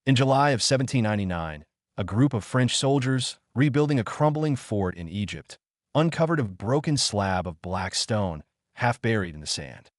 In July of 1799, a group of French soldiers, rebuilding a crumbling fort in Egypt, uncovered a broken slab of black stone, half buried in the sand.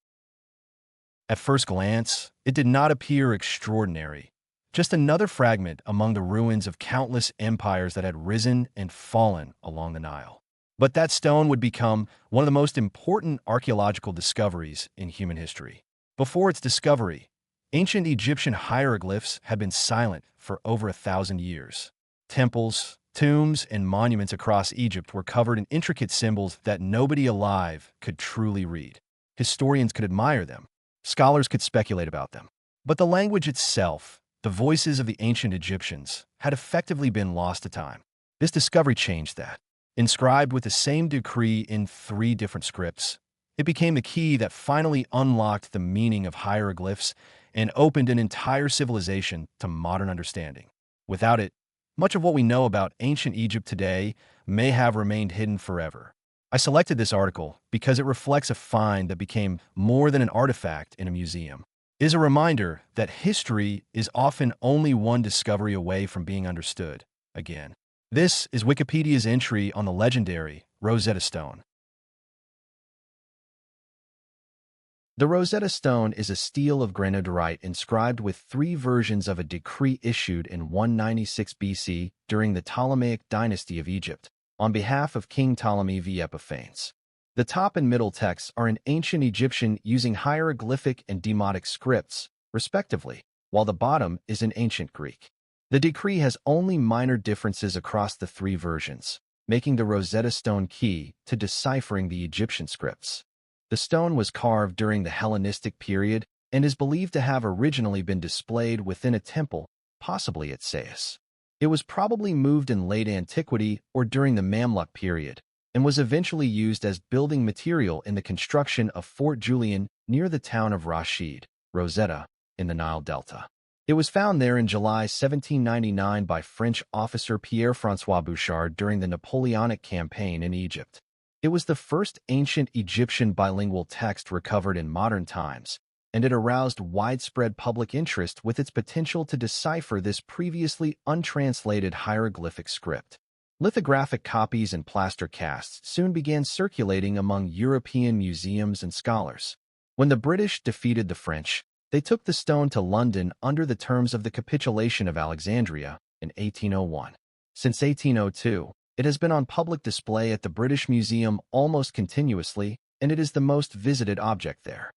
At first glance, it did not appear extraordinary, just another fragment among the ruins of countless empires that had risen and fallen along the Nile. But that stone would become one of the most important archaeological discoveries in human history. Before its discovery, ancient Egyptian hieroglyphs had been silent for over 1,000 years. Temples, tombs, and monuments across Egypt were covered in intricate symbols that nobody alive could truly read. Historians could admire them. Scholars could speculate about them. But the language itself, the voices of the ancient Egyptians, had effectively been lost to time. This discovery changed that. Inscribed with the same decree in 3 different scripts, it became the key that finally unlocked the meaning of hieroglyphs and opened an entire civilization to modern understanding. Without it, much of what we know about ancient Egypt today may have remained hidden forever. I selected this article because it reflects a find that became more than an artifact in a museum. It is a reminder that history is often only one discovery away from being understood again. This is Wikipedia's entry on the legendary Rosetta Stone. The Rosetta Stone is a stele of granodiorite inscribed with 3 versions of a decree issued in 196 BC during the Ptolemaic dynasty of Egypt, on behalf of King Ptolemy V Epiphanes. The top and middle texts are in ancient Egyptian using hieroglyphic and Demotic scripts, respectively, while the bottom is in ancient Greek. The decree has only minor differences across the 3 versions, making the Rosetta Stone key to deciphering the Egyptian scripts. The stone was carved during the Hellenistic period and is believed to have originally been displayed within a temple, possibly at Sais. It was probably moved in late antiquity or during the Mamluk period, and was eventually used as building material in the construction of Fort Julian near the town of Rashid, Rosetta, in the Nile Delta. It was found there in July 1799 by French officer Pierre-François Bouchard during the Napoleonic campaign in Egypt. It was the first ancient Egyptian bilingual text recovered in modern times, and it aroused widespread public interest with its potential to decipher this previously untranslated hieroglyphic script. Lithographic copies and plaster casts soon began circulating among European museums and scholars. When the British defeated the French, they took the stone to London under the terms of the Capitulation of Alexandria in 1801. Since 1802, it has been on public display at the British Museum almost continuously, and it is the most visited object there.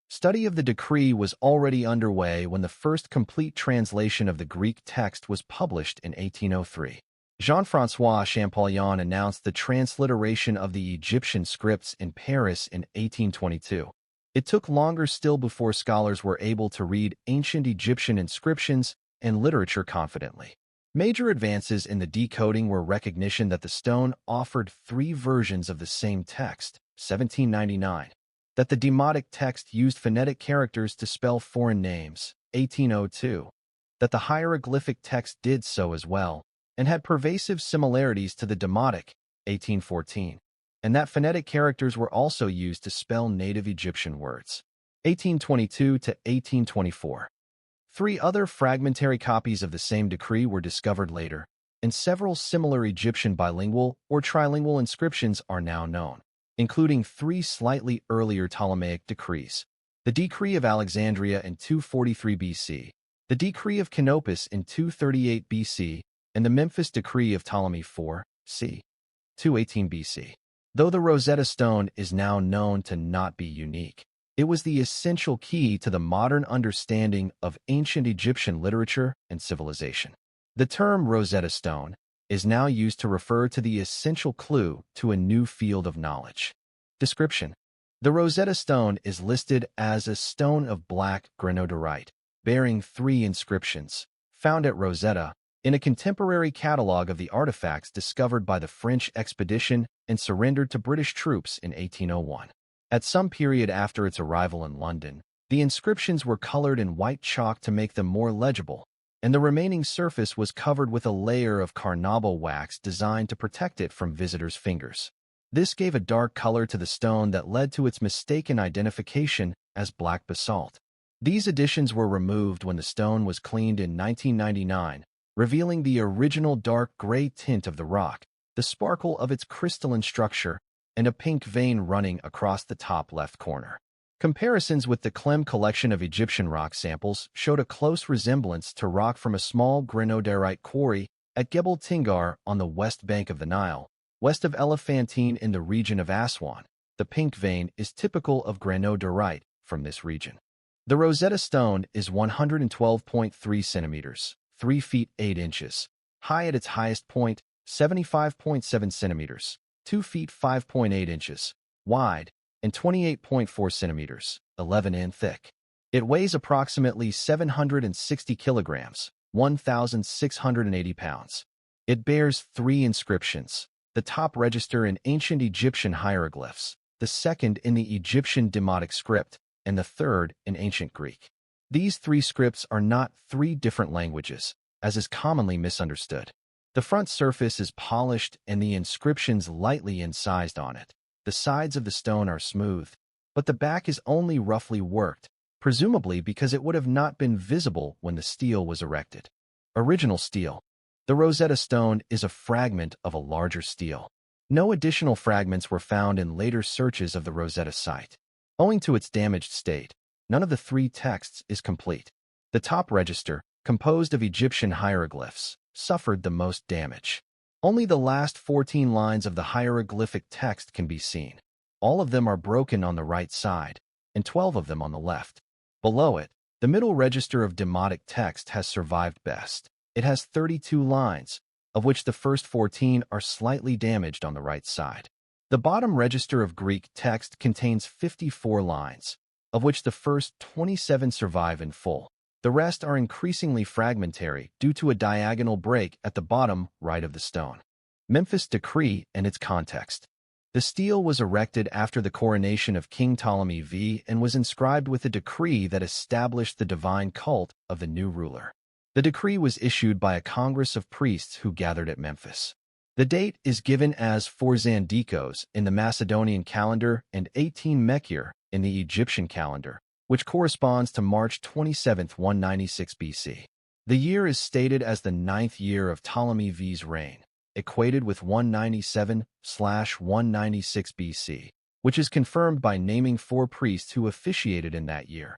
Study of the decree was already underway when the first complete translation of the Greek text was published in 1803. Jean-François Champollion announced the transliteration of the Egyptian scripts in Paris in 1822. It took longer still before scholars were able to read ancient Egyptian inscriptions and literature confidently. Major advances in the decoding were recognition that the stone offered 3 versions of the same text, 1799, that the Demotic text used phonetic characters to spell foreign names, 1802, that the hieroglyphic text did so as well, and had pervasive similarities to the Demotic, 1814, and that phonetic characters were also used to spell native Egyptian words, 1822 to 1824. 3 other fragmentary copies of the same decree were discovered later, and several similar Egyptian bilingual or trilingual inscriptions are now known, including 3 slightly earlier Ptolemaic decrees: the Decree of Alexandria in 243 BC, the Decree of Canopus in 238 BC, and the Memphis Decree of Ptolemy IV c. 218 BC. Though the Rosetta Stone is now known to not be unique, it was the essential key to the modern understanding of ancient Egyptian literature and civilization. The term Rosetta Stone is now used to refer to the essential clue to a new field of knowledge. Description: the Rosetta Stone is listed as a stone of black granodiorite, bearing 3 inscriptions, found at Rosetta, in a contemporary catalogue of the artifacts discovered by the French expedition and surrendered to British troops in 1801. At some period after its arrival in London, the inscriptions were colored in white chalk to make them more legible, and the remaining surface was covered with a layer of carnauba wax designed to protect it from visitors' fingers. This gave a dark color to the stone that led to its mistaken identification as black basalt. These additions were removed when the stone was cleaned in 1999, revealing the original dark gray tint of the rock, the sparkle of its crystalline structure, and a pink vein running across the top left corner. Comparisons with the Clem collection of Egyptian rock samples showed a close resemblance to rock from a small granodiorite quarry at Gebel Tingar on the west bank of the Nile, west of Elephantine in the region of Aswan. The pink vein is typical of granodiorite from this region. The Rosetta Stone is 112.3 centimeters, 3 feet 8 inches, high at its highest point, 75.7 centimeters, 2 feet 5.8 inches, wide, and 28.4 centimeters, 11 in thick. It weighs approximately 760 kilograms, 1,680 pounds. It bears 3 inscriptions, the top register in ancient Egyptian hieroglyphs, the second in the Egyptian Demotic script, and the third in ancient Greek. These 3 scripts are not 3 different languages, as is commonly misunderstood. The front surface is polished and the inscriptions lightly incised on it. The sides of the stone are smooth, but the back is only roughly worked, presumably because it would have not been visible when the stele was erected. Original stele. The Rosetta Stone is a fragment of a larger stele. No additional fragments were found in later searches of the Rosetta site. Owing to its damaged state, none of the 3 texts is complete. The top register, composed of Egyptian hieroglyphs, suffered the most damage. Only the last 14 lines of the hieroglyphic text can be seen. All of them are broken on the right side, and 12 of them on the left. Below it, the middle register of Demotic text has survived best. It has 32 lines, of which the first 14 are slightly damaged on the right side. The bottom register of Greek text contains 54 lines, of which the first 27 survive in full. The rest are increasingly fragmentary due to a diagonal break at the bottom right of the stone. Memphis Decree and its context. The stele was erected after the coronation of King Ptolemy V and was inscribed with a decree that established the divine cult of the new ruler. The decree was issued by a congress of priests who gathered at Memphis. The date is given as 4 Zandikos in the Macedonian calendar and 18 Mekir in the Egyptian calendar, which corresponds to March 27, 196 BC. The year is stated as the 9th year of Ptolemy V's reign, equated with 197/196 BC, which is confirmed by naming 4 priests who officiated in that year.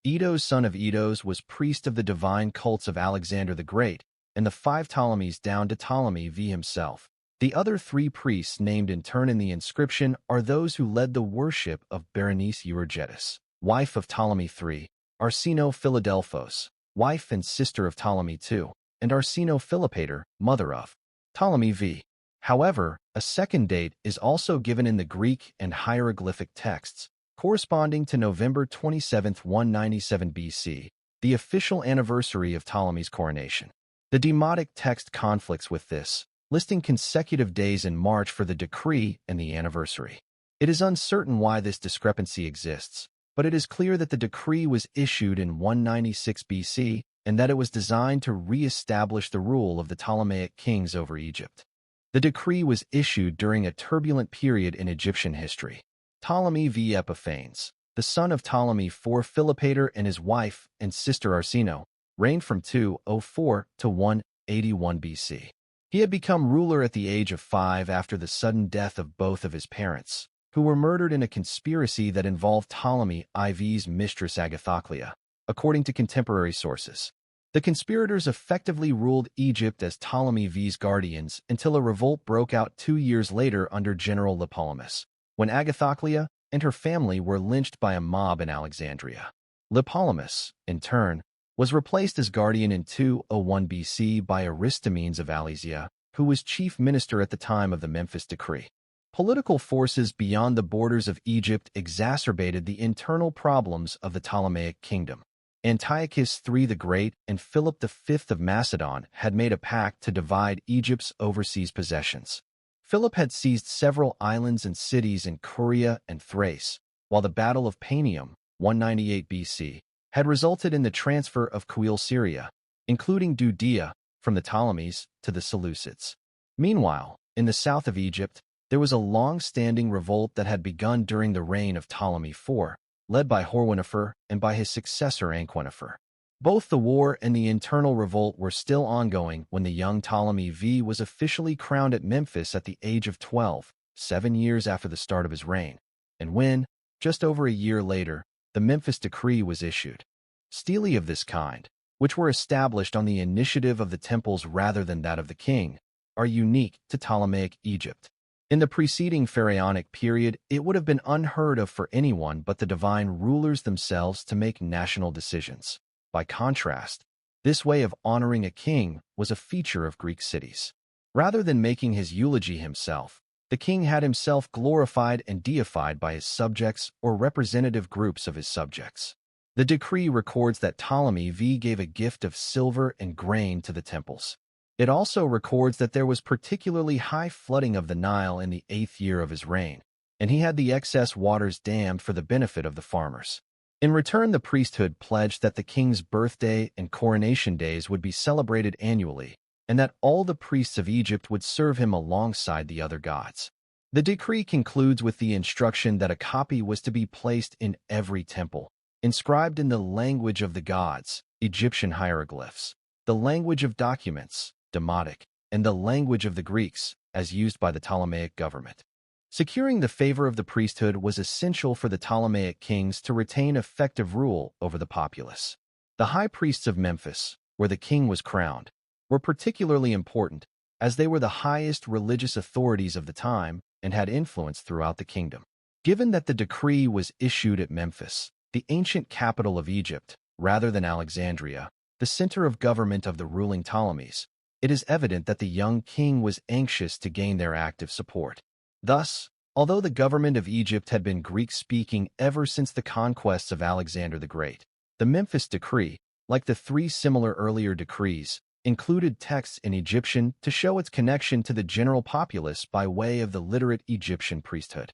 Eidos, son of Eidos, was priest of the divine cults of Alexander the Great, and the 5 Ptolemies down to Ptolemy V himself. The other 3 priests named in turn in the inscription are those who led the worship of Berenice Euergetes, wife of Ptolemy III, Arsinoe Philadelphos, wife and sister of Ptolemy II, and Arsinoe Philopator, mother of Ptolemy V. However, a second date is also given in the Greek and hieroglyphic texts, corresponding to November 27, 197 BC, the official anniversary of Ptolemy's coronation. The Demotic text conflicts with this, listing consecutive days in March for the decree and the anniversary. It is uncertain why this discrepancy exists, but it is clear that the decree was issued in 196 BC and that it was designed to re-establish the rule of the Ptolemaic kings over Egypt. The decree was issued during a turbulent period in Egyptian history. Ptolemy V Epiphanes, the son of Ptolemy IV Philopator and his wife and sister Arsinoe, reigned from 204 to 181 BC. He had become ruler at the age of 5 after the sudden death of both of his parents, who were murdered in a conspiracy that involved Ptolemy IV's mistress Agathoclea, according to contemporary sources. The conspirators effectively ruled Egypt as Ptolemy V's guardians until a revolt broke out 2 years later under General Lipolemus, when Agathoclea and her family were lynched by a mob in Alexandria. Lipolemus, in turn, was replaced as guardian in 201 BC by Aristomenes of Alesia, who was chief minister at the time of the Memphis Decree. Political forces beyond the borders of Egypt exacerbated the internal problems of the Ptolemaic kingdom. Antiochus III the Great and Philip V of Macedon had made a pact to divide Egypt's overseas possessions. Philip had seized several islands and cities in Curia and Thrace, while the Battle of Panium, 198 BC, had resulted in the transfer of Kuil Syria, including Judea, from the Ptolemies to the Seleucids. Meanwhile, in the south of Egypt, there was a long-standing revolt that had begun during the reign of Ptolemy IV, led by Horwinifer and by his successor Anquinifer. Both the war and the internal revolt were still ongoing when the young Ptolemy V was officially crowned at Memphis at the age of 12, 7 years after the start of his reign, and when, just over a year later, the Memphis Decree was issued. Stele of this kind, which were established on the initiative of the temples rather than that of the king, are unique to Ptolemaic Egypt. In the preceding pharaonic period, it would have been unheard of for anyone but the divine rulers themselves to make national decisions. By contrast, this way of honoring a king was a feature of Greek cities. Rather than making his eulogy himself, the king had himself glorified and deified by his subjects or representative groups of his subjects. The decree records that Ptolemy V gave a gift of silver and grain to the temples. It also records that there was particularly high flooding of the Nile in the 8th year of his reign, and he had the excess waters dammed for the benefit of the farmers. In return, the priesthood pledged that the king's birthday and coronation days would be celebrated annually, and that all the priests of Egypt would serve him alongside the other gods. The decree concludes with the instruction that a copy was to be placed in every temple, inscribed in the language of the gods, Egyptian hieroglyphs, the language of documents, Demotic, and the language of the Greeks, as used by the Ptolemaic government. Securing the favor of the priesthood was essential for the Ptolemaic kings to retain effective rule over the populace. The high priests of Memphis, where the king was crowned, were particularly important, as they were the highest religious authorities of the time and had influence throughout the kingdom. Given that the decree was issued at Memphis, the ancient capital of Egypt, rather than Alexandria, the center of government of the ruling Ptolemies, it is evident that the young king was anxious to gain their active support. Thus, although the government of Egypt had been Greek-speaking ever since the conquests of Alexander the Great, the Memphis Decree, like the 3 similar earlier decrees, included texts in Egyptian to show its connection to the general populace by way of the literate Egyptian priesthood.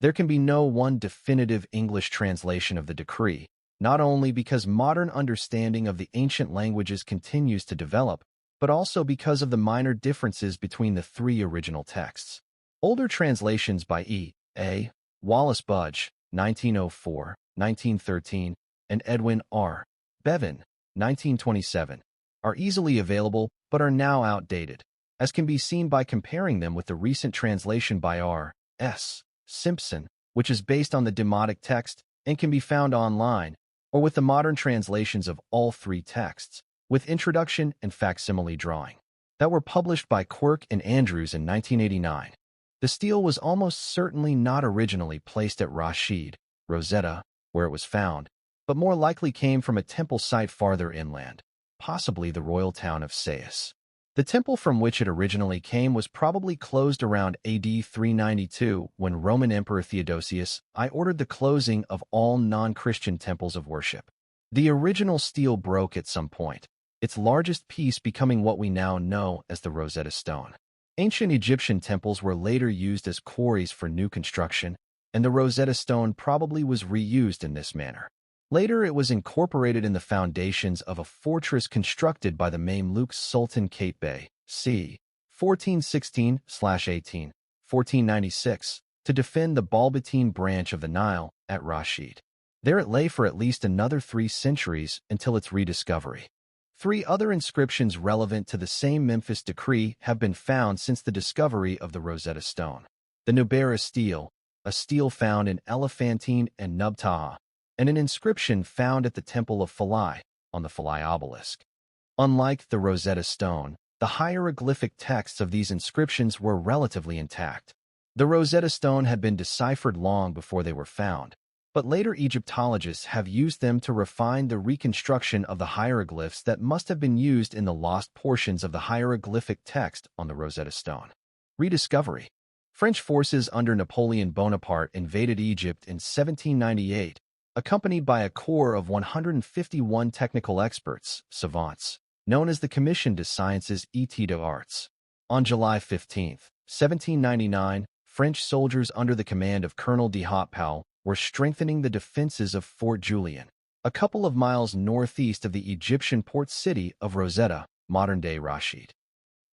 There can be no one definitive English translation of the decree, not only because modern understanding of the ancient languages continues to develop, but also because of the minor differences between the 3 original texts. Older translations by E. A. Wallace Budge, 1904, 1913, and Edwin R. Bevan, 1927, are easily available but are now outdated, as can be seen by comparing them with the recent translation by R. S. Simpson, which is based on the Demotic text and can be found online, or with the modern translations of all 3 texts, with introduction and facsimile drawing, that were published by Quirk and Andrews in 1989. The stele was almost certainly not originally placed at Rashid, Rosetta, where it was found, but more likely came from a temple site farther inland, possibly the royal town of Sais. The temple from which it originally came was probably closed around AD 392 when Roman Emperor Theodosius I ordered the closing of all non-Christian temples of worship. The original stele broke at some point, its largest piece becoming what we now know as the Rosetta Stone. Ancient Egyptian temples were later used as quarries for new construction, and the Rosetta Stone probably was reused in this manner. Later, it was incorporated in the foundations of a fortress constructed by the Mamluk Sultan Kate Bey, c. 1416/18, 1496, to defend the Balbatine branch of the Nile at Rashid. There it lay for at least another 3 centuries until its rediscovery. 3 other inscriptions relevant to the same Memphis decree have been found since the discovery of the Rosetta Stone. The Nubera stele, a stele found in Elephantine and Nubtaha, and an inscription found at the Temple of Philae, on the Philae obelisk. Unlike the Rosetta Stone, the hieroglyphic texts of these inscriptions were relatively intact. The Rosetta Stone had been deciphered long before they were found, but later Egyptologists have used them to refine the reconstruction of the hieroglyphs that must have been used in the lost portions of the hieroglyphic text on the Rosetta Stone. Rediscovery. French forces under Napoleon Bonaparte invaded Egypt in 1798, accompanied by a corps of 151 technical experts, savants, known as the Commission des Sciences et des Arts. On July 15, 1799, French soldiers under the command of Colonel de Hautpoul were strengthening the defenses of Fort Julian, a couple of miles northeast of the Egyptian port city of Rosetta, modern-day Rashid.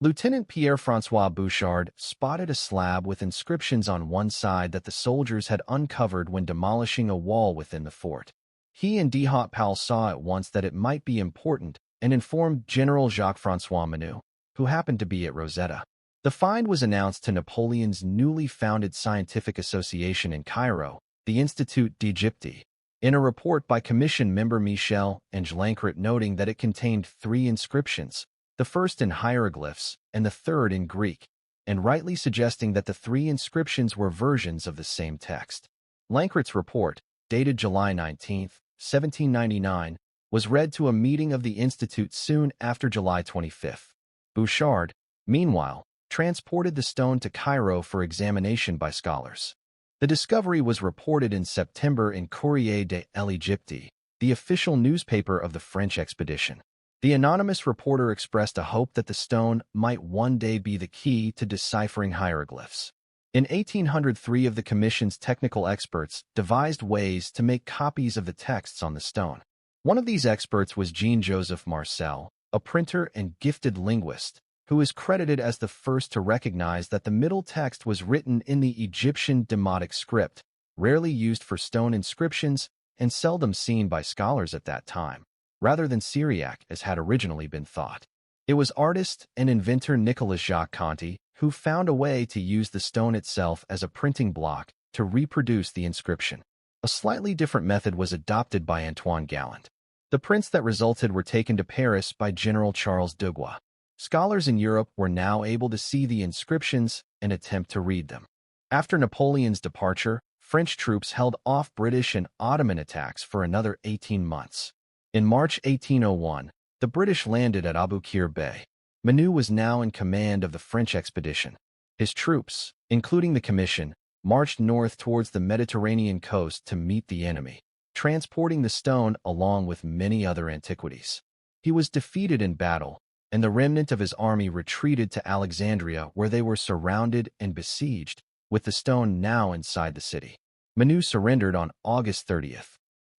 Lieutenant Pierre-François Bouchard spotted a slab with inscriptions on one side that the soldiers had uncovered when demolishing a wall within the fort. He and d'Hautpoul saw at once that it might be important and informed General Jacques-François Monod, who happened to be at Rosetta. The find was announced to Napoleon's newly founded scientific association in Cairo, the Institut d'Égypte, in a report by commission member Michel Angelancret noting that it contained 3 inscriptions, the first in hieroglyphs and the third in Greek, and rightly suggesting that the 3 inscriptions were versions of the same text. Lancret's report, dated July 19, 1799, was read to a meeting of the Institute soon after July 25. Bouchard, meanwhile, transported the stone to Cairo for examination by scholars. The discovery was reported in September in Courrier de l'Égypte, the official newspaper of the French expedition. The anonymous reporter expressed a hope that the stone might one day be the key to deciphering hieroglyphs. In 1803, of the commission's technical experts devised ways to make copies of the texts on the stone. One of these experts was Jean-Joseph Marcel, a printer and gifted linguist, who is credited as the first to recognize that the middle text was written in the Egyptian Demotic script, rarely used for stone inscriptions and seldom seen by scholars at that time, rather than Syriac as had originally been thought. It was artist and inventor Nicolas Jacques Conti who found a way to use the stone itself as a printing block to reproduce the inscription. A slightly different method was adopted by Antoine Galland. The prints that resulted were taken to Paris by General Charles Dugois. Scholars in Europe were now able to see the inscriptions and attempt to read them. After Napoleon's departure, French troops held off British and Ottoman attacks for another 18 months. In March 1801, the British landed at Aboukir Bay. Monod was now in command of the French expedition. His troops, including the commission, marched north towards the Mediterranean coast to meet the enemy, transporting the stone along with many other antiquities. He was defeated in battle, and the remnant of his army retreated to Alexandria, where they were surrounded and besieged, with the stone now inside the city. Monod surrendered on August 30th,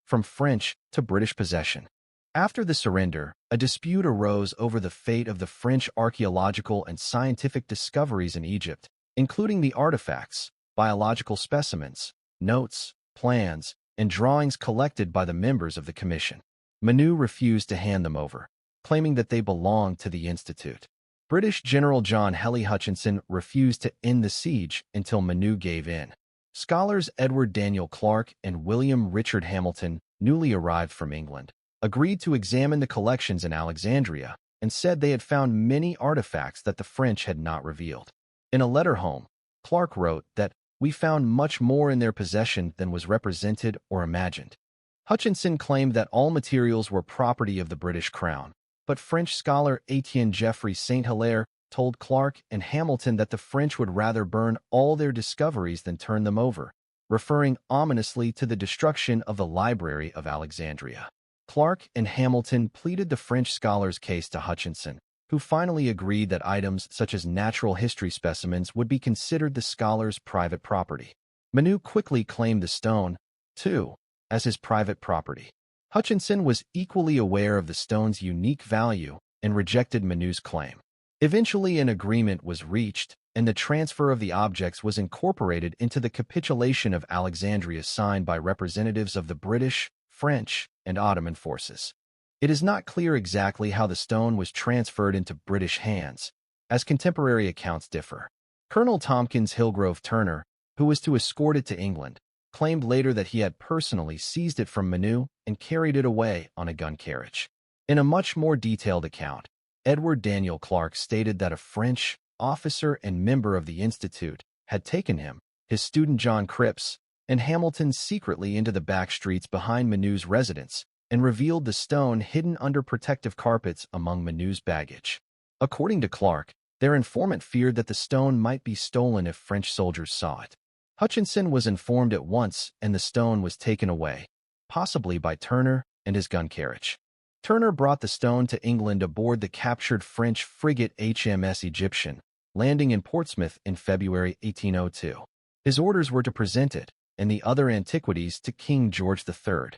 from French to British possession. After the surrender, a dispute arose over the fate of the French archaeological and scientific discoveries in Egypt, including the artifacts, biological specimens, notes, plans, and drawings collected by the members of the commission. Monod refused to hand them over, claiming that they belonged to the Institute. British General John Hely Hutchinson refused to end the siege until Monod gave in. Scholars Edward Daniel Clarke and William Richard Hamilton, newly arrived from England, agreed to examine the collections in Alexandria and said they had found many artifacts that the French had not revealed. In a letter home, Clarke wrote that, "We found much more in their possession than was represented or imagined." Hutchinson claimed that all materials were property of the British Crown, but French scholar Étienne Geoffroy Saint-Hilaire told Clarke and Hamilton that the French would rather burn all their discoveries than turn them over, referring ominously to the destruction of the Library of Alexandria. Clarke and Hamilton pleaded the French scholar's case to Hutchinson, who finally agreed that items such as natural history specimens would be considered the scholar's private property. Monod quickly claimed the stone, too, as his private property. Hutchinson was equally aware of the stone's unique value and rejected Monod's claim. Eventually, an agreement was reached, and the transfer of the objects was incorporated into the capitulation of Alexandria signed by representatives of the British, French, and Ottoman forces. It is not clear exactly how the stone was transferred into British hands, as contemporary accounts differ. Colonel Tompkins Hillgrove Turner, who was to escort it to England, claimed later that he had personally seized it from Monod and carried it away on a gun carriage. In a much more detailed account, Edward Daniel Clarke stated that a French officer and member of the Institute had taken him, his student John Cripps, and Hamilton secretly into the back streets behind Monod's residence and revealed the stone hidden under protective carpets among Monod's baggage. According to Clarke, their informant feared that the stone might be stolen if French soldiers saw it. Hutchinson was informed at once and the stone was taken away, possibly by Turner and his gun carriage. Turner brought the stone to England aboard the captured French frigate HMS Egyptian, landing in Portsmouth in February 1802. His orders were to present it and the other antiquities to King George III.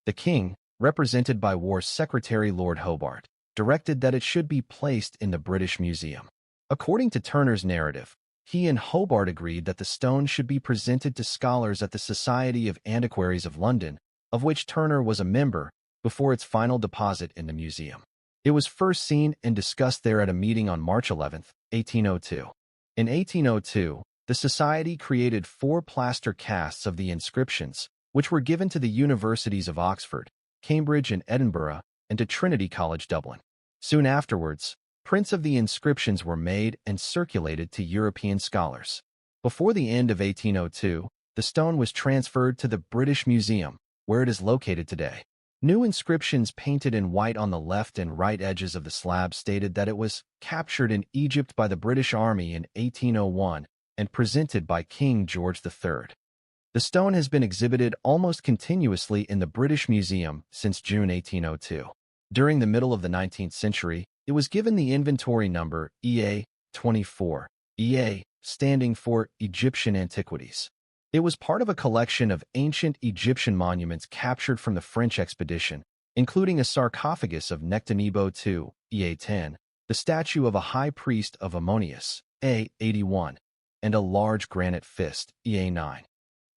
The king, represented by War Secretary Lord Hobart, directed that it should be placed in the British Museum. According to Turner's narrative, he and Hobart agreed that the stone should be presented to scholars at the Society of Antiquaries of London, of which Turner was a member, before its final deposit in the museum. It was first seen and discussed there at a meeting on March 11, 1802. In 1802, the Society created 4 plaster casts of the inscriptions, which were given to the universities of Oxford, Cambridge and Edinburgh, and to Trinity College Dublin. Soon afterwards, prints of the inscriptions were made and circulated to European scholars. Before the end of 1802, the stone was transferred to the British Museum, where it is located today. New inscriptions painted in white on the left and right edges of the slab stated that it was captured in Egypt by the British Army in 1801 and presented by King George III. The stone has been exhibited almost continuously in the British Museum since June 1802. During the middle of the 19th century, it was given the inventory number EA 24, EA standing for Egyptian Antiquities. It was part of a collection of ancient Egyptian monuments captured from the French expedition, including a sarcophagus of Nectanebo II, EA 10, the statue of a high priest of Ammonius, A 81, and a large granite fist, EA 9.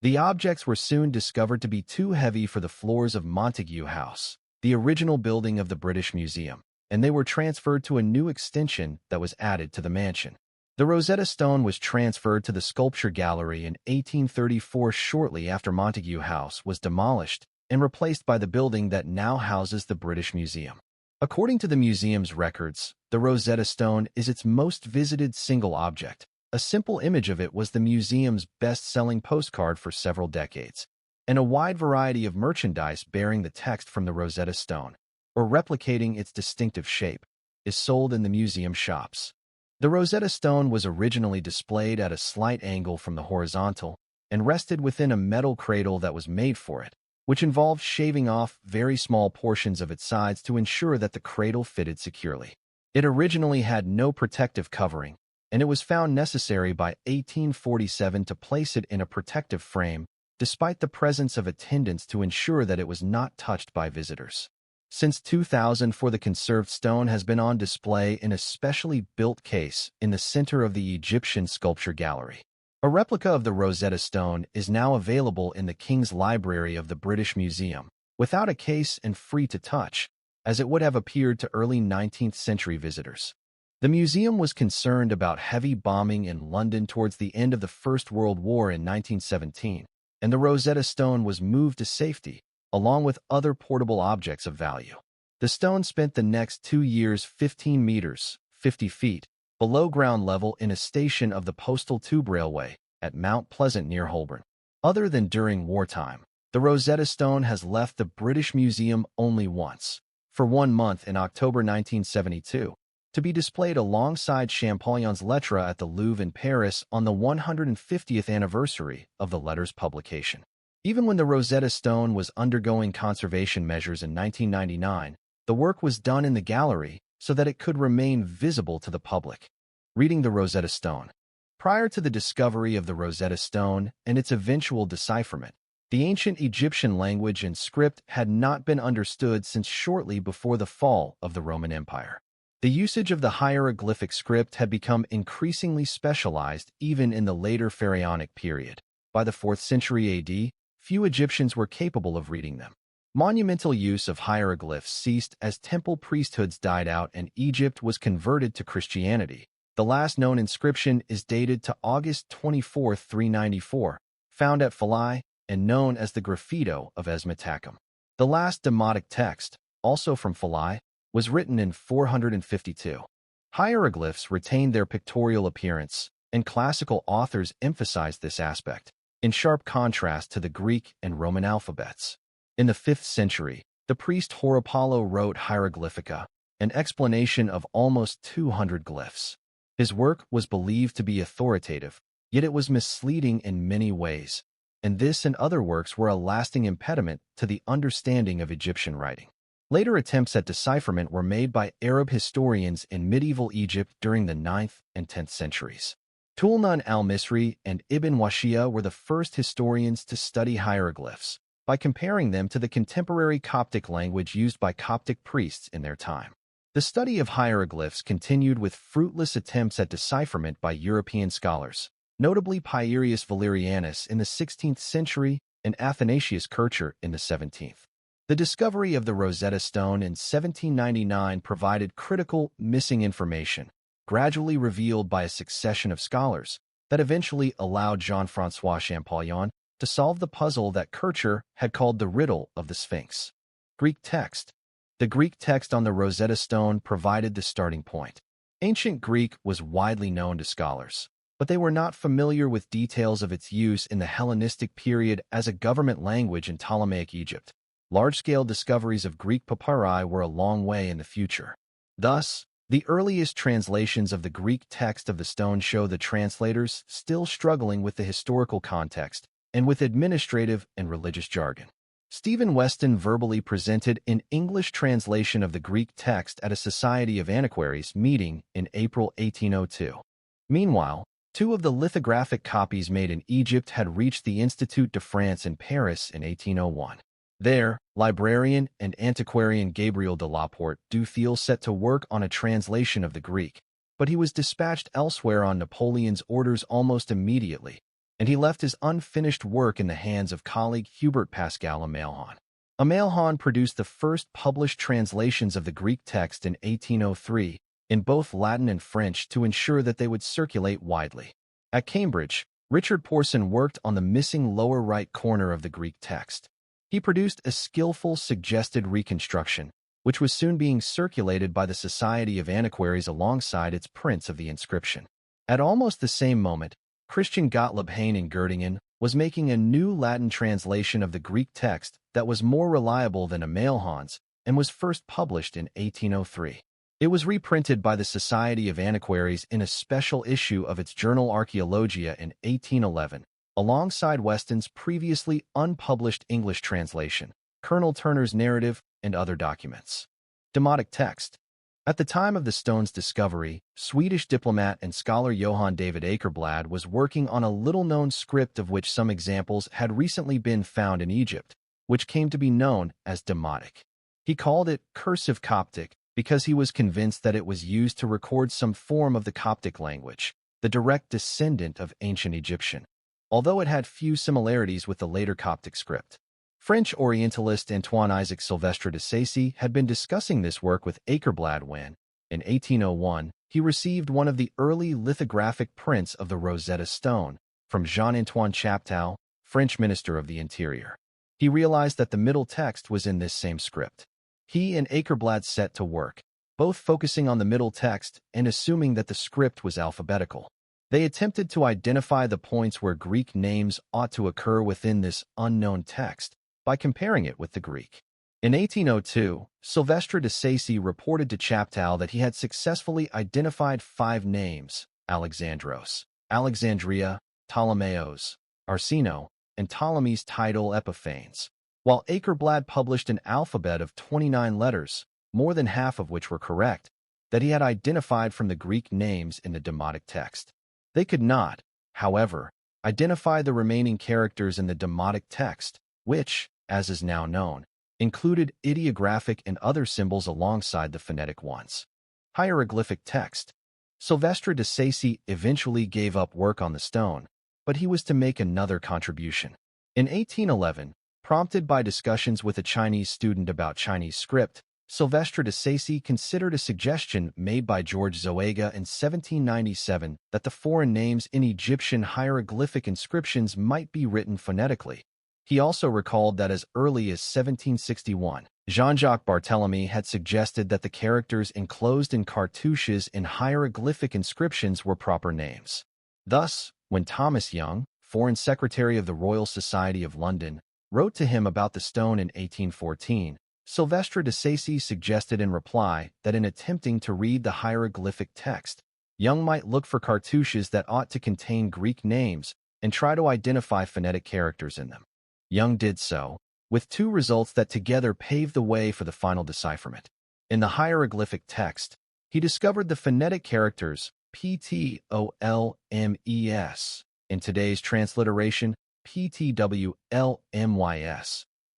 The objects were soon discovered to be too heavy for the floors of Montague House, the original building of the British Museum, and they were transferred to a new extension that was added to the mansion. The Rosetta Stone was transferred to the Sculpture Gallery in 1834 shortly after Montague House was demolished and replaced by the building that now houses the British Museum. According to the museum's records, the Rosetta Stone is its most visited single object. A simple image of it was the museum's best-selling postcard for several decades, and a wide variety of merchandise bearing the text from the Rosetta Stone, or replicating its distinctive shape, is sold in the museum shops. The Rosetta Stone was originally displayed at a slight angle from the horizontal and rested within a metal cradle that was made for it, which involved shaving off very small portions of its sides to ensure that the cradle fitted securely. It originally had no protective covering, and it was found necessary by 1847 to place it in a protective frame, despite the presence of attendants to ensure that it was not touched by visitors. Since 2004, the conserved stone has been on display in a specially built case in the center of the Egyptian Sculpture Gallery. A replica of the Rosetta Stone is now available in the King's Library of the British Museum, without a case and free to touch, as it would have appeared to early 19th century visitors. The museum was concerned about heavy bombing in London towards the end of the First World War in 1917, and the Rosetta Stone was moved to safety, along with other portable objects of value. The stone spent the next 2 years 15 meters, 50 feet, below ground level in a station of the Postal Tube Railway at Mount Pleasant near Holborn. Other than during wartime, the Rosetta Stone has left the British Museum only once, for 1 month in October 1972, to be displayed alongside Champollion's lettres at the Louvre in Paris on the 150th anniversary of the letter's publication. Even when the Rosetta Stone was undergoing conservation measures in 1999, the work was done in the gallery so that it could remain visible to the public. Reading the Rosetta Stone. Prior to the discovery of the Rosetta Stone and its eventual decipherment, the ancient Egyptian language and script had not been understood since shortly before the fall of the Roman Empire. The usage of the hieroglyphic script had become increasingly specialized even in the later Pharaonic period. By the 4th century AD, few Egyptians were capable of reading them. Monumental use of hieroglyphs ceased as temple priesthoods died out and Egypt was converted to Christianity. The last known inscription is dated to August 24, 394, found at Philae and known as the Graffito of Esmatacum. The last Demotic text, also from Philae, was written in 452. Hieroglyphs retained their pictorial appearance, and classical authors emphasized this aspect, in sharp contrast to the Greek and Roman alphabets. In the 5th century, the priest Horapollo wrote Hieroglyphica, an explanation of almost 200 glyphs. His work was believed to be authoritative, yet it was misleading in many ways, and this and other works were a lasting impediment to the understanding of Egyptian writing. Later attempts at decipherment were made by Arab historians in medieval Egypt during the 9th and 10th centuries. Tulnun al-Misri and Ibn Washia were the first historians to study hieroglyphs, by comparing them to the contemporary Coptic language used by Coptic priests in their time. The The study of hieroglyphs continued with fruitless attempts at decipherment by European scholars, notably Pierius Valerianus in the 16th century and Athanasius Kircher in the 17th. The discovery of the Rosetta Stone in 1799 provided critical missing information, gradually revealed by a succession of scholars, that eventually allowed Jean-François Champollion to solve the puzzle that Kircher had called the riddle of the Sphinx. Greek text. The Greek text on the Rosetta Stone provided the starting point. Ancient Greek was widely known to scholars, but they were not familiar with details of its use in the Hellenistic period as a government language in Ptolemaic Egypt. Large-scale discoveries of Greek papyri were a long way in the future. Thus, the earliest translations of the Greek text of the stone show the translators still struggling with the historical context and with administrative and religious jargon. Stephen Weston verbally presented an English translation of the Greek text at a Society of Antiquaries meeting in April 1802. Meanwhile, two of the lithographic copies made in Egypt had reached the Institut de France in Paris in 1801. There, librarian and antiquarian Gabriel de Laporte du Thiel set to work on a translation of the Greek, but he was dispatched elsewhere on Napoleon's orders almost immediately, and he left his unfinished work in the hands of colleague Hubert Pascal Amalhon. Amalhon produced the first published translations of the Greek text in 1803 in both Latin and French to ensure that they would circulate widely. At Cambridge, Richard Porson worked on the missing lower right corner of the Greek text. He produced a skillful suggested reconstruction, which was soon being circulated by the Society of Antiquaries alongside its prints of the inscription. At almost the same moment, Christian Gottlob Heyne in Göttingen was making a new Latin translation of the Greek text that was more reliable than Amalhon's and was first published in 1803. It was reprinted by the Society of Antiquaries in a special issue of its journal Archaeologia in 1811, alongside Weston's previously unpublished English translation, Colonel Turner's narrative, and other documents. Demotic text. At the time of the stone's discovery, Swedish diplomat and scholar Johann David Akerblad was working on a little-known script of which some examples had recently been found in Egypt, which came to be known as Demotic. He called it cursive Coptic because he was convinced that it was used to record some form of the Coptic language, the direct descendant of ancient Egyptian, although it had few similarities with the later Coptic script. French Orientalist Antoine-Isaac Sylvestre de Sacy had been discussing this work with Akerblad when, in 1801, he received one of the early lithographic prints of the Rosetta Stone from Jean-Antoine Chaptal, French Minister of the Interior. He realized that the middle text was in this same script. He and Akerblad set to work, both focusing on the middle text and assuming that the script was alphabetical. They attempted to identify the points where Greek names ought to occur within this unknown text by comparing it with the Greek. In 1802, Sylvestre de Sacy reported to Chaptal that he had successfully identified 5 names: Alexandros, Alexandria, Ptolemaeos, Arsino, and Ptolemy's title Epiphanes, while Akerblad published an alphabet of 29 letters, more than half of which were correct, that he had identified from the Greek names in the Demotic text. They could not, however, identify the remaining characters in the Demotic text, which, as is now known, included ideographic and other symbols alongside the phonetic ones. Hieroglyphic text. Sylvestre de Sacy eventually gave up work on the stone, but he was to make another contribution. In 1811, prompted by discussions with a Chinese student about Chinese script, Sylvestre de Sacy considered a suggestion made by George Zoega in 1797 that the foreign names in Egyptian hieroglyphic inscriptions might be written phonetically. He also recalled that as early as 1761, Jean-Jacques Barthélemy had suggested that the characters enclosed in cartouches in hieroglyphic inscriptions were proper names. Thus, when Thomas Young, Foreign Secretary of the Royal Society of London, wrote to him about the stone in 1814, Sylvestre de Sacy suggested in reply that in attempting to read the hieroglyphic text, Young might look for cartouches that ought to contain Greek names and try to identify phonetic characters in them. Young did so, with 2 results that together paved the way for the final decipherment. In the hieroglyphic text, he discovered the phonetic characters Ptolmes, in today's transliteration Ptwlmys,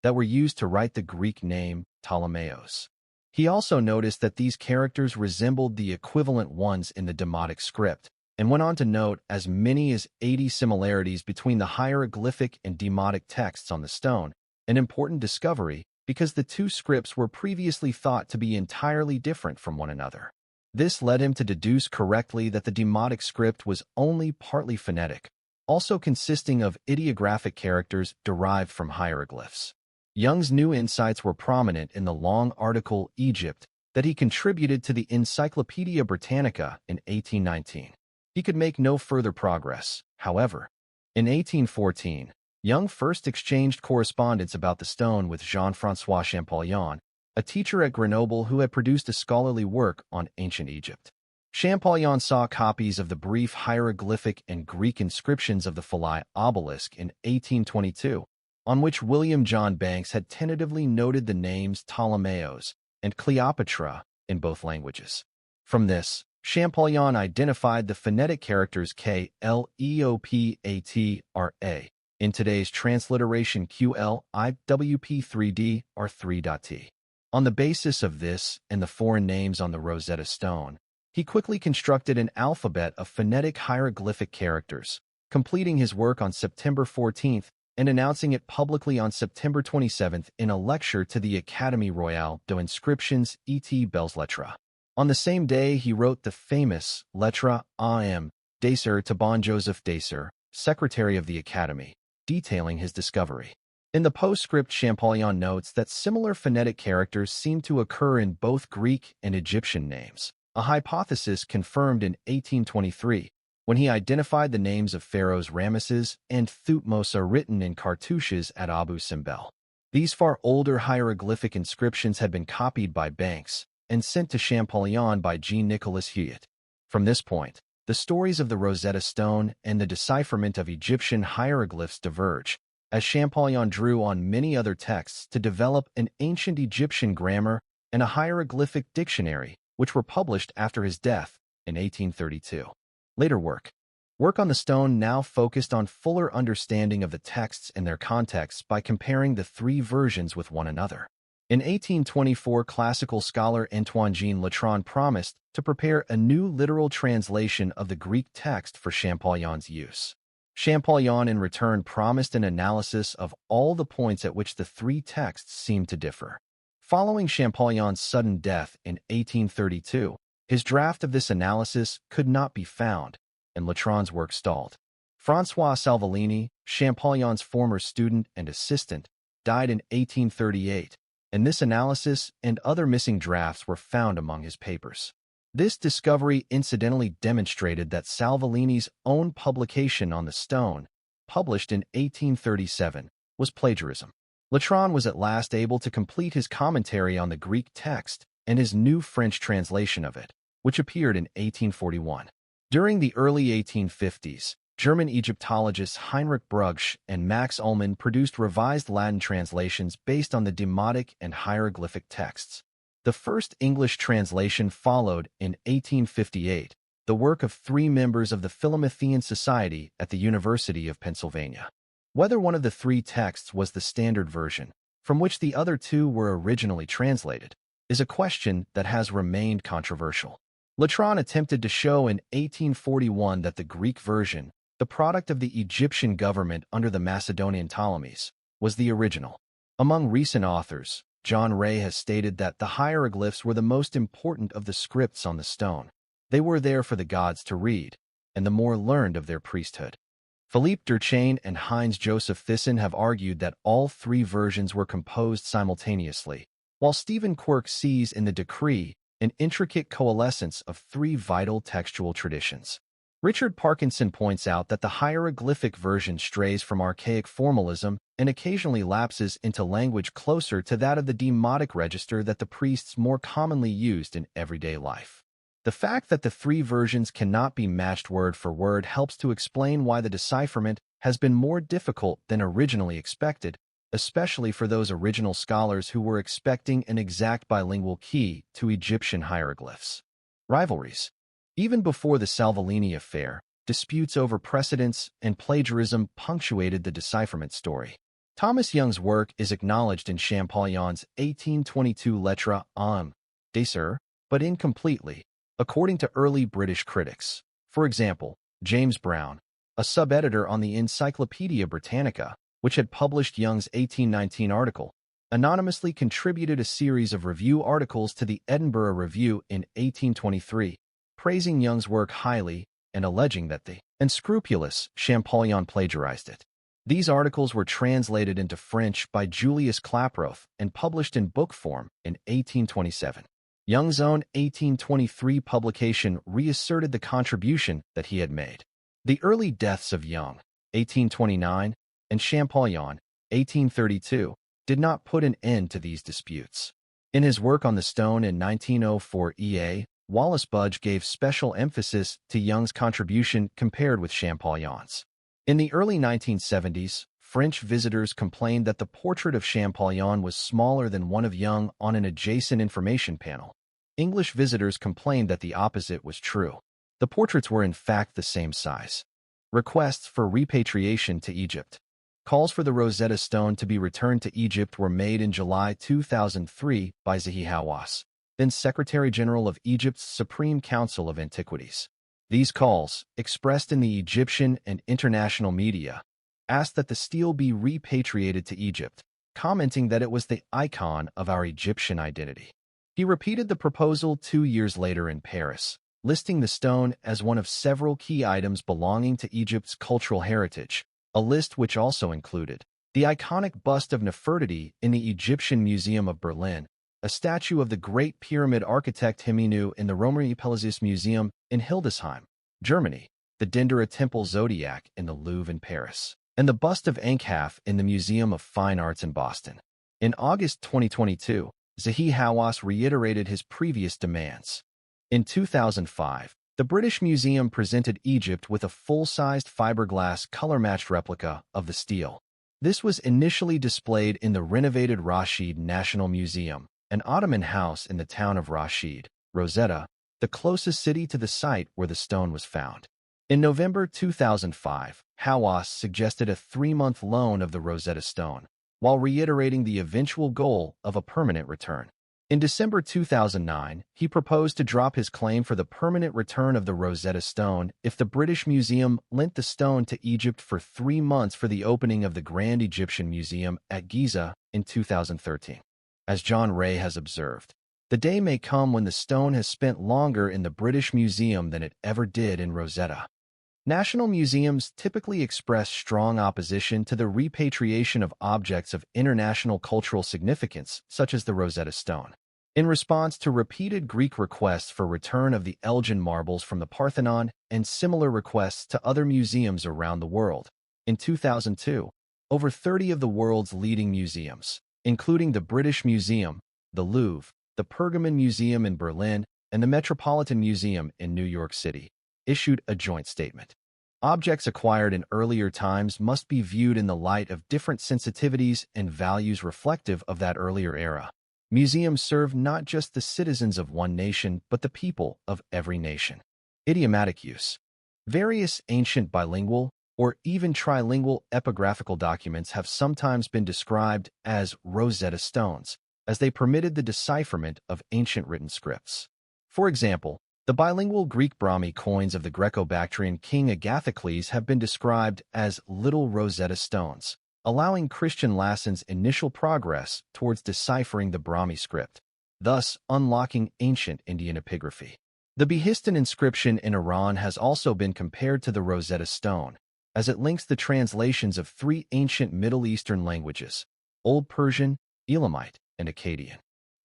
that were used to write the Greek name Ptolemaios. He also noticed that these characters resembled the equivalent ones in the Demotic script, and went on to note as many as 80 similarities between the hieroglyphic and Demotic texts on the stone, an important discovery because the two scripts were previously thought to be entirely different from one another. This led him to deduce correctly that the Demotic script was only partly phonetic, also consisting of ideographic characters derived from hieroglyphs. Young's new insights were prominent in the long article Egypt that he contributed to the Encyclopaedia Britannica in 1819. He could make no further progress, however. In 1814, Young first exchanged correspondence about the stone with Jean-François Champollion, a teacher at Grenoble who had produced a scholarly work on ancient Egypt. Champollion saw copies of the brief hieroglyphic and Greek inscriptions of the Philae obelisk in 1822, on which William John Banks had tentatively noted the names Ptolemaeos and Cleopatra in both languages. From this, Champollion identified the phonetic characters K-L-E-O-P-A-T-R-A in today's transliteration QLIWP3D R3.T. On the basis of this and the foreign names on the Rosetta Stone, he quickly constructed an alphabet of phonetic hieroglyphic characters, completing his work on September 14th and announcing it publicly on September 27th in a lecture to the Académie Royale des Inscriptions et Belles Lettres. On the same day, he wrote the famous Lettre Am. Dacer to Bon Joseph Dacer, secretary of the Academy, detailing his discovery. In the postscript, Champollion notes that similar phonetic characters seem to occur in both Greek and Egyptian names, a hypothesis confirmed in 1823, when he identified the names of pharaohs Ramesses and Thutmose written in cartouches at Abu Simbel. These far older hieroglyphic inscriptions had been copied by Banks and sent to Champollion by Jean-Nicolas Huet. From this point, the stories of the Rosetta Stone and the decipherment of Egyptian hieroglyphs diverge, as Champollion drew on many other texts to develop an ancient Egyptian grammar and a hieroglyphic dictionary, which were published after his death in 1832. Later work on the stone now focused on fuller understanding of the texts and their contexts by comparing the three versions with one another. In 1824, classical scholar Antoine-Jean Latran promised to prepare a new literal translation of the Greek text for Champollion's use. Champollion in return promised an analysis of all the points at which the three texts seemed to differ. Following Champollion's sudden death in 1832, his draft of this analysis could not be found, and Latran's work stalled. François Salvolini, Champollion's former student and assistant, died in 1838, and this analysis and other missing drafts were found among his papers. This discovery incidentally demonstrated that Salvolini's own publication on the stone, published in 1837, was plagiarism. Latran was at last able to complete his commentary on the Greek text and his new French translation of it, which appeared in 1841. During the early 1850s, German Egyptologists Heinrich Brugsch and Max Ullmann produced revised Latin translations based on the Demotic and hieroglyphic texts. The first English translation followed in 1858, the work of three members of the Philomathean Society at the University of Pennsylvania. Whether one of the three texts was the standard version, from which the other two were originally translated, is a question that has remained controversial. Latran attempted to show in 1841 that the Greek version, the product of the Egyptian government under the Macedonian Ptolemies, was the original. Among recent authors, John Ray has stated that the hieroglyphs were the most important of the scripts on the stone. They were there for the gods to read, and the more learned of their priesthood. Philippe Durchain and Heinz Joseph Thyssen have argued that all three versions were composed simultaneously, while Stephen Quirk sees in the decree an intricate coalescence of three vital textual traditions. Richard Parkinson points out that the hieroglyphic version strays from archaic formalism and occasionally lapses into language closer to that of the demotic register that the priests more commonly used in everyday life. The fact that the three versions cannot be matched word for word helps to explain why the decipherment has been more difficult than originally expected, especially for those original scholars who were expecting an exact bilingual key to Egyptian hieroglyphs. Rivalries. Even before the Salvolini affair, disputes over precedence and plagiarism punctuated the decipherment story. Thomas Young's work is acknowledged in Champollion's 1822 Lettre Am. Decer, but incompletely, according to early British critics. For example, James Brown, a sub-editor on the Encyclopedia Britannica, which had published Young's 1819 article, anonymously contributed a series of review articles to the Edinburgh Review in 1823, praising Young's work highly and alleging that the unscrupulous Champollion plagiarized it. These articles were translated into French by Julius Klaproth and published in book form in 1827. Young's own 1823 publication reasserted the contribution that he had made. The early deaths of Young, 1829, and Champollion, 1832, did not put an end to these disputes. In his work on the stone in 1904 EA, Wallace Budge gave special emphasis to Young's contribution compared with Champollion's. In the early 1970s, French visitors complained that the portrait of Champollion was smaller than one of Young on an adjacent information panel. English visitors complained that the opposite was true. The portraits were in fact the same size. Requests for repatriation to Egypt. Calls for the Rosetta Stone to be returned to Egypt were made in July 2003 by Zahi Hawass, then Secretary-General of Egypt's Supreme Council of Antiquities. These calls, expressed in the Egyptian and international media, asked that the stele be repatriated to Egypt, commenting that it was the icon of our Egyptian identity. He repeated the proposal 2 years later in Paris, listing the stone as one of several key items belonging to Egypt's cultural heritage, a list which also included the iconic bust of Nefertiti in the Egyptian Museum of Berlin, a statue of the Great Pyramid architect Himinu in the Römische Palace Museum in Hildesheim, Germany, the Dendera Temple Zodiac in the Louvre in Paris, and the bust of Enkhaff in the Museum of Fine Arts in Boston. In August 2022, Zahi Hawass reiterated his previous demands. In 2005, the British Museum presented Egypt with a full-sized fiberglass color-matched replica of the stele. This was initially displayed in the renovated Rashid National Museum, an Ottoman house in the town of Rashid, Rosetta, the closest city to the site where the stone was found. In November 2005, Hawass suggested a 3-month loan of the Rosetta Stone, while reiterating the eventual goal of a permanent return. In December 2009, he proposed to drop his claim for the permanent return of the Rosetta Stone if the British Museum lent the stone to Egypt for 3 months for the opening of the Grand Egyptian Museum at Giza in 2013. As John Ray has observed, the day may come when the stone has spent longer in the British Museum than it ever did in Rosetta. National museums typically express strong opposition to the repatriation of objects of international cultural significance, such as the Rosetta Stone. In response to repeated Greek requests for return of the Elgin marbles from the Parthenon and similar requests to other museums around the world, in 2002, over 30 of the world's leading museums, including the British Museum, the Louvre, the Pergamon Museum in Berlin, and the Metropolitan Museum in New York City, issued a joint statement. Objects acquired in earlier times must be viewed in the light of different sensitivities and values reflective of that earlier era. Museums serve not just the citizens of one nation, but the people of every nation. Idiomatic use. Various ancient bilingual or even trilingual epigraphical documents have sometimes been described as Rosetta Stones, as they permitted the decipherment of ancient written scripts. For example, the bilingual Greek Brahmi coins of the Greco-Bactrian king Agathocles have been described as little Rosetta Stones, allowing Christian Lassen's initial progress towards deciphering the Brahmi script, thus unlocking ancient Indian epigraphy. The Behistun inscription in Iran has also been compared to the Rosetta Stone, as it links the translations of 3 ancient Middle Eastern languages, Old Persian, Elamite, and Akkadian.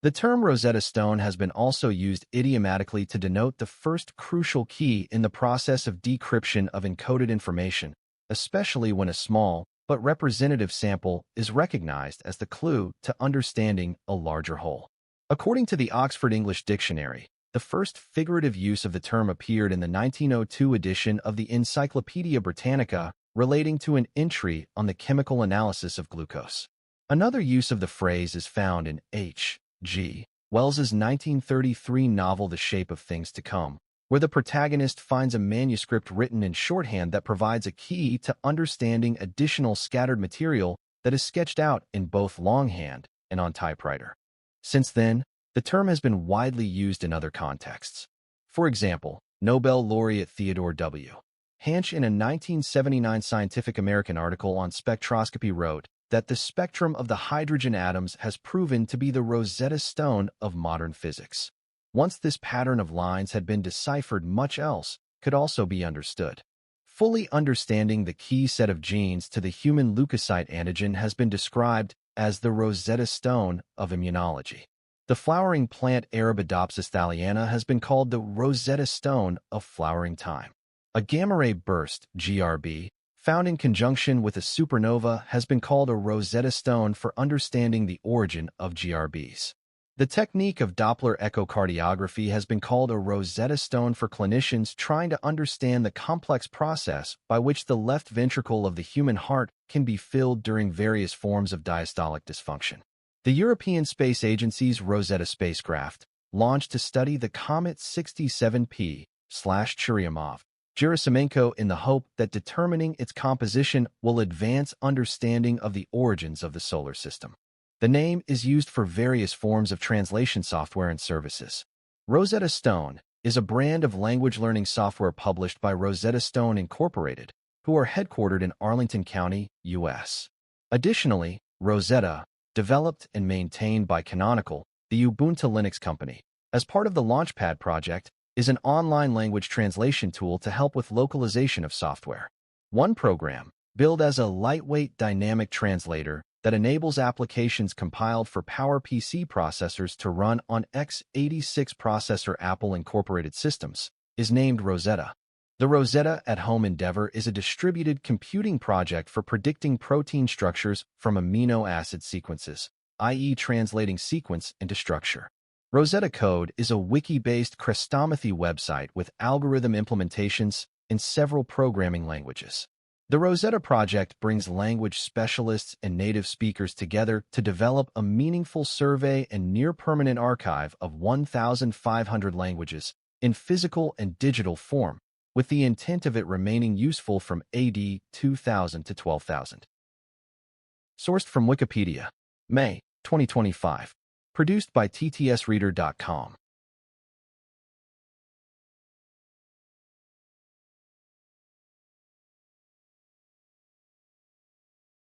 The term Rosetta Stone has been also used idiomatically to denote the first crucial key in the process of decryption of encoded information, especially when a small but representative sample is recognized as the clue to understanding a larger whole. According to the Oxford English Dictionary, the first figurative use of the term appeared in the 1902 edition of the Encyclopedia Britannica relating to an entry on the chemical analysis of glucose. Another use of the phrase is found in H.G. Wells's 1933 novel The Shape of Things to Come, where the protagonist finds a manuscript written in shorthand that provides a key to understanding additional scattered material that is sketched out in both longhand and on typewriter. Since then, The term has been widely used in other contexts. For example, Nobel laureate Theodore W. Hansch in a 1979 Scientific American article on spectroscopy wrote that the spectrum of the hydrogen atoms has proven to be the Rosetta Stone of modern physics. Once this pattern of lines had been deciphered, much else could also be understood. Fully understanding the key set of genes to the human leukocyte antigen has been described as the Rosetta Stone of immunology. The flowering plant Arabidopsis thaliana has been called the Rosetta Stone of flowering time. A gamma-ray burst, GRB, found in conjunction with a supernova has been called a Rosetta Stone for understanding the origin of GRBs. The technique of Doppler echocardiography has been called a Rosetta Stone for clinicians trying to understand the complex process by which the left ventricle of the human heart can be filled during various forms of diastolic dysfunction. The European Space Agency's Rosetta spacecraft, launched to study the comet 67P/Churyumov-Gerasimenko in the hope that determining its composition will advance understanding of the origins of the solar system. The name is used for various forms of translation software and services. Rosetta Stone is a brand of language learning software published by Rosetta Stone Incorporated, who are headquartered in Arlington County, U.S. Additionally, Rosetta, developed and maintained by Canonical, the Ubuntu Linux company, as part of the Launchpad project, is an online language translation tool to help with localization of software. One program, billed as a lightweight dynamic translator that enables applications compiled for PowerPC processors to run on x86 processor Apple Incorporated systems, is named Rosetta. The Rosetta at Home endeavor is a distributed computing project for predicting protein structures from amino acid sequences, i.e. translating sequence into structure. Rosetta Code is a wiki-based chrestomathy website with algorithm implementations in several programming languages. The Rosetta Project brings language specialists and native speakers together to develop a meaningful survey and near-permanent archive of 1,500 languages in physical and digital form, with the intent of it remaining useful from AD 2000 to 12,000. Sourced from Wikipedia, May 2025. Produced by ttsreader.com.